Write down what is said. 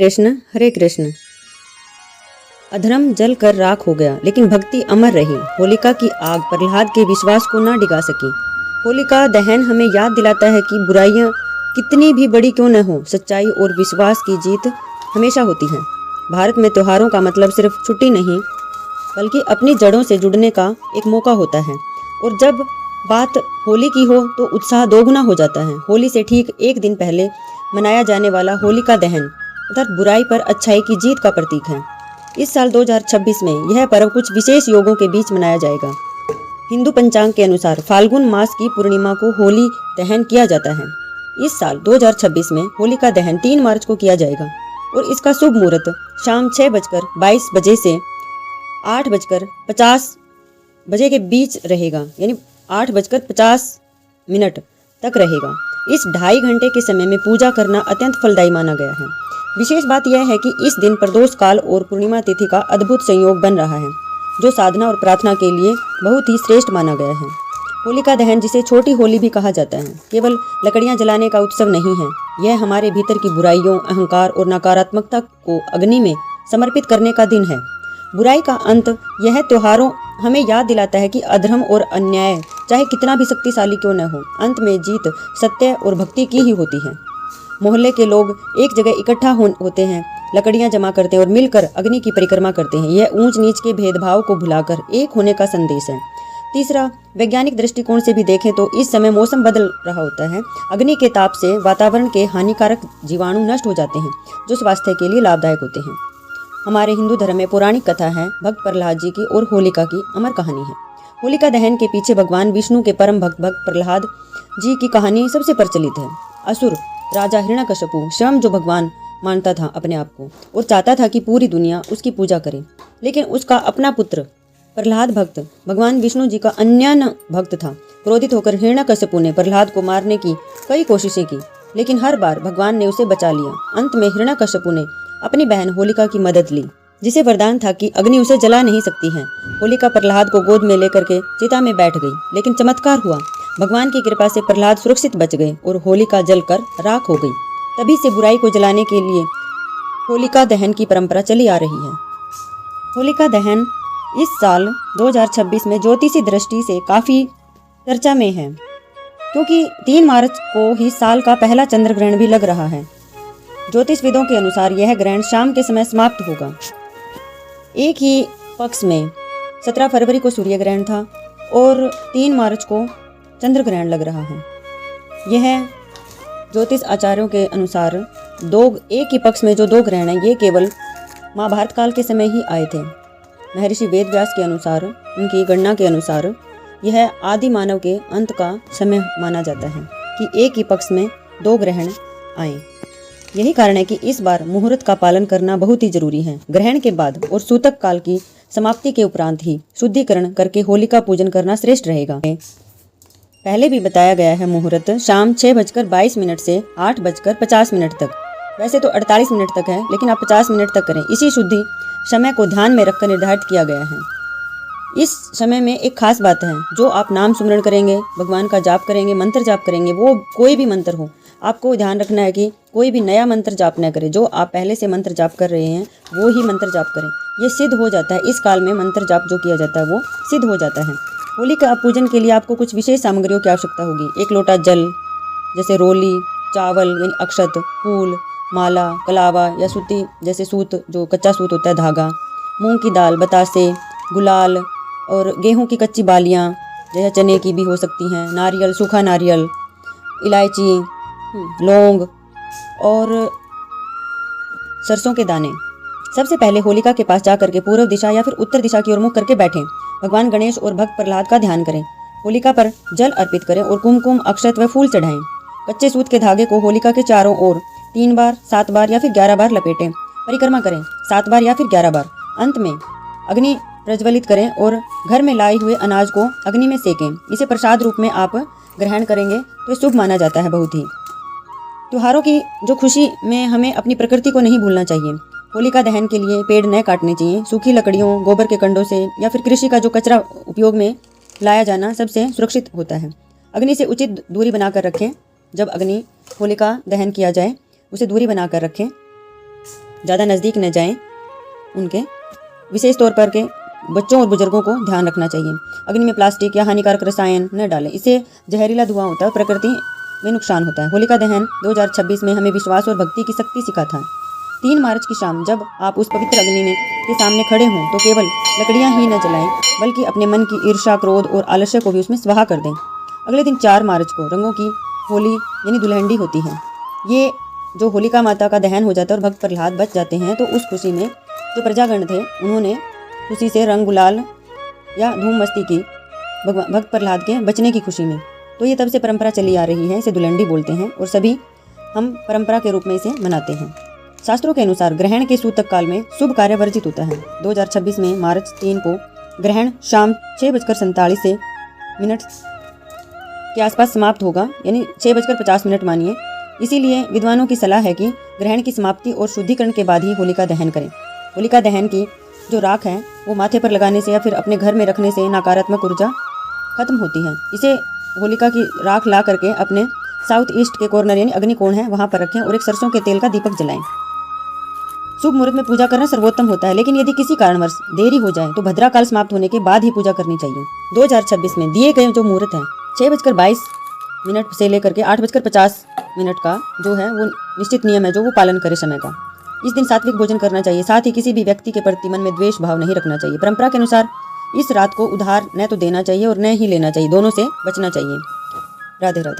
कृष्ण हरे कृष्ण। अधर्म जल कर राख हो गया, लेकिन भक्ति अमर रही। होलिका की आग प्रहलाद के विश्वास को न डिगा सकी। होलिका दहन हमें याद दिलाता है कि बुराइयां कितनी भी बड़ी क्यों न हो, सच्चाई और विश्वास की जीत हमेशा होती है। भारत में त्योहारों का मतलब सिर्फ छुट्टी नहीं, बल्कि अपनी जड़ों से जुड़ने का एक मौका होता है। और जब बात होली की हो तो उत्साह दोगुना हो जाता है। होली से ठीक एक दिन पहले मनाया जाने वाला होलिका दहन अर्थात बुराई पर अच्छाई की जीत का प्रतीक है। इस साल 2026 में यह पर्व कुछ विशेष योगों के बीच मनाया जाएगा। हिंदू पंचांग के अनुसार फाल्गुन मास की पूर्णिमा को होली दहन किया जाता है। इस साल 2026 में होली का दहन 3 मार्च को किया जाएगा और इसका शुभ मुहूर्त शाम 6:22 बजे से 8:50 बजे के बीच रहेगा, यानी 8:50 तक रहेगा। इस 2.5 घंटे के समय में पूजा करना अत्यंत फलदायी माना गया है। विशेष बात यह है कि इस दिन प्रदोष काल और पूर्णिमा तिथि का अद्भुत संयोग बन रहा है, जो साधना और प्रार्थना के लिए बहुत ही श्रेष्ठ माना गया है। होलिका दहन, जिसे छोटी होली भी कहा जाता है, केवल लकड़ियां जलाने का उत्सव नहीं है। यह हमारे भीतर की बुराइयों, अहंकार और नकारात्मकता को अग्नि में समर्पित करने का दिन है। बुराई का अंत। यह त्योहारों हमें याद दिलाता है कि अधर्म और अन्याय चाहे कितना भी शक्तिशाली क्यों न हो, अंत में जीत सत्य और भक्ति की ही होती है। मोहल्ले के लोग एक जगह इकट्ठा होते हैं, लकड़ियां जमा करते हैं और मिलकर अग्नि की परिक्रमा करते हैं। यह ऊंच नीच के भेदभाव को भुलाकर एक होने का संदेश है। तीसरा, वैज्ञानिक दृष्टिकोण से भी देखें तो इस समय मौसम बदल रहा होता है। अग्नि के ताप से वातावरण के हानिकारक जीवाणु नष्ट हो जाते हैं, जो स्वास्थ्य के लिए लाभदायक होते हैं। हमारे हिंदू धर्म में पौराणिक कथा है भक्त प्रहलाद जी की और होलिका की अमर कहानी है। होलिका दहन के पीछे भगवान विष्णु के परम भक्त प्रहलाद जी की कहानी सबसे प्रचलित है। असुर राजा हिरण्यकश्यपु स्वयं जो भगवान मानता था अपने आप को और चाहता था कि पूरी दुनिया उसकी पूजा करे, लेकिन उसका अपना पुत्र प्रहलाद भक्त भगवान विष्णु जी का अन्य भक्त था। क्रोधित होकर हिरण्यकश्यपु ने प्रहलाद को मारने की कई कोशिशें की, लेकिन हर बार भगवान ने उसे बचा लिया। अंत में हिरण्यकश्यपु ने अपनी बहन होलिका की मदद ली, जिसे वरदान था कि अग्नि उसे जला नहीं सकती है। होलिका प्रहलाद को गोद में लेकर के चिता में बैठ गई, लेकिन चमत्कार हुआ। भगवान की कृपा से प्रहलाद सुरक्षित बच गए और होलिका जलकर राख हो गई। तभी से बुराई को जलाने के लिए होलिका दहन की परंपरा चली आ रही है। होलिका दहन इस साल 2026 में ज्योतिषी दृष्टि से काफी चर्चा में है, क्योंकि 3 मार्च को ही साल का पहला चंद्र ग्रहण भी लग रहा है। ज्योतिषविदों के अनुसार यह ग्रहण शाम के समय समाप्त होगा। एक ही पक्ष में 17 फरवरी को सूर्य ग्रहण था और 3 मार्च को चंद्र ग्रहण लग रहा है। यह ज्योतिष आचार्यों के अनुसार एक ही पक्ष में जो 2 ग्रहण हैं, ये केवल महाभारत काल के समय ही आए थे। महर्षि वेदव्यास के अनुसार, उनकी गणना के अनुसार, यह आदि मानव के अंत का समय माना जाता है कि एक ही पक्ष में 2 ग्रहण आए। यही कारण है कि इस बार मुहूर्त का पालन करना बहुत ही जरूरी है। ग्रहण के बाद और सूतक काल की समाप्ति के उपरांत ही शुद्धिकरण करके होलिका पूजन करना श्रेष्ठ रहेगा। पहले भी बताया गया है मुहूर्त शाम 6:22 से 8:50 तक। वैसे तो 48 मिनट तक है, लेकिन आप 50 मिनट तक करें। इसी शुद्धि समय को ध्यान में रखकर निर्धारित किया गया है। इस समय में एक खास बात है, जो आप नाम सुमरण करेंगे, भगवान का जाप करेंगे, मंत्र जाप करेंगे, वो कोई भी मंत्र हो, आपको ध्यान रखना है कि कोई भी नया मंत्र जाप न करें। जो आप पहले से मंत्र जाप कर रहे हैं वो ही मंत्र जाप करें। ये सिद्ध हो जाता है। इस काल में मंत्र जाप जो किया जाता है वो सिद्ध हो जाता है। होलिका पूजन के लिए आपको कुछ विशेष सामग्रियों की आवश्यकता होगी। 1 लोटा जल, जैसे रोली, चावल यानी अक्षत, फूल, माला, कलावा या सूती जैसे सूत, जो कच्चा सूत होता है, धागा, मूंग की दाल, बतासे, गुलाल और गेहूं की कच्ची बालियां, जैसे चने की भी हो सकती हैं, नारियल, सूखा नारियल, इलायची, लौंग और सरसों के दाने। सबसे पहले होलिका के पास जाकर के पूर्व दिशा या फिर उत्तर दिशा की ओर मुख करके बैठें। भगवान गणेश और भक्त प्रहलाद का ध्यान करें। होलिका पर जल अर्पित करें और कुमकुम, अक्षत व फूल चढ़ाएं। कच्चे सूत के धागे को होलिका के चारों ओर 3 बार, 7 बार या फिर 11 बार लपेटें। परिक्रमा करें 7 बार या फिर 11 बार। अंत में अग्नि प्रज्वलित करें और घर में लाए हुए अनाज को अग्नि में सेकें। इसे प्रसाद रूप में आप ग्रहण करेंगे तो शुभ माना जाता है। बहुत ही त्योहारों की जो खुशी में हमें अपनी प्रकृति को नहीं भूलना चाहिए। होलिका दहन के लिए पेड़ न काटने चाहिए। सूखी लकड़ियों, गोबर के कंडों से या फिर कृषि का जो कचरा उपयोग में लाया जाना सबसे सुरक्षित होता है। अग्नि से उचित दूरी बनाकर रखें। जब अग्नि होलिका दहन किया जाए उसे दूरी बनाकर रखें। ज़्यादा नज़दीक न जाएं। उनके विशेष तौर पर के बच्चों और बुजुर्गों को ध्यान रखना चाहिए। अग्नि में प्लास्टिक या हानिकारक रसायन न डालें, इससे जहरीला धुआं होता है, प्रकृति में नुकसान होता है। होलिका दहन 2026 में हमें विश्वास और भक्ति की शक्ति सिखाता है। 3 मार्च की शाम जब आप उस पवित्र अग्नि के सामने खड़े हों तो केवल लकड़ियां ही न जलाएं, बल्कि अपने मन की ईर्ष्या, क्रोध और आलस्य को भी उसमें स्वाहा कर दें। अगले दिन 4 मार्च को रंगों की होली यानी दुल्हनडी होती है। ये जो होलिका माता का दहन हो जाता है और भक्त प्रहलाद बच जाते हैं, तो उस खुशी में जो प्रजागण थे उन्होंने खुशी से रंग गुलाल या धूम मस्ती की भक्त प्रहलाद के बचने की खुशी में। तो ये तब से परंपरा चली आ रही है, इसे दुल्हनडी बोलते हैं और सभी हम परंपरा के रूप में इसे मनाते हैं। शास्त्रों के अनुसार ग्रहण के सूतक काल में शुभ कार्य वर्जित होता है। 2026 में मार्च 3 को ग्रहण शाम 6:47 के आसपास समाप्त होगा, यानी 6:50 मानिए। इसीलिए विद्वानों की सलाह है कि ग्रहण की समाप्ति और शुद्धिकरण के बाद ही होलिका दहन करें। होलिका दहन की जो राख है वो माथे पर लगाने से या फिर अपने घर में रखने से नकारात्मक ऊर्जा खत्म होती है। इसे होलिका की राख ला करके अपने साउथ ईस्ट के कॉर्नर यानी अग्निकोण है वहां पर रखें और एक सरसों के तेल का दीपक जलाएं। शुभ मुहूर्त में पूजा करना सर्वोत्तम होता है, लेकिन यदि किसी कारणवश देरी हो जाए तो भद्रा काल समाप्त होने के बाद ही पूजा करनी चाहिए। 2026 में दिए गए जो मुहूर्त है 6:22 से लेकर के 8:50 का जो है वो निश्चित नियम है जो वो पालन करे समय का। इस दिन सात्विक भोजन करना चाहिए, साथ ही किसी भी व्यक्ति के प्रति मन में द्वेष भाव नहीं रखना चाहिए। परंपरा के अनुसार इस रात को उधार न तो देना चाहिए और न ही लेना चाहिए, दोनों से बचना चाहिए। राधे राधे।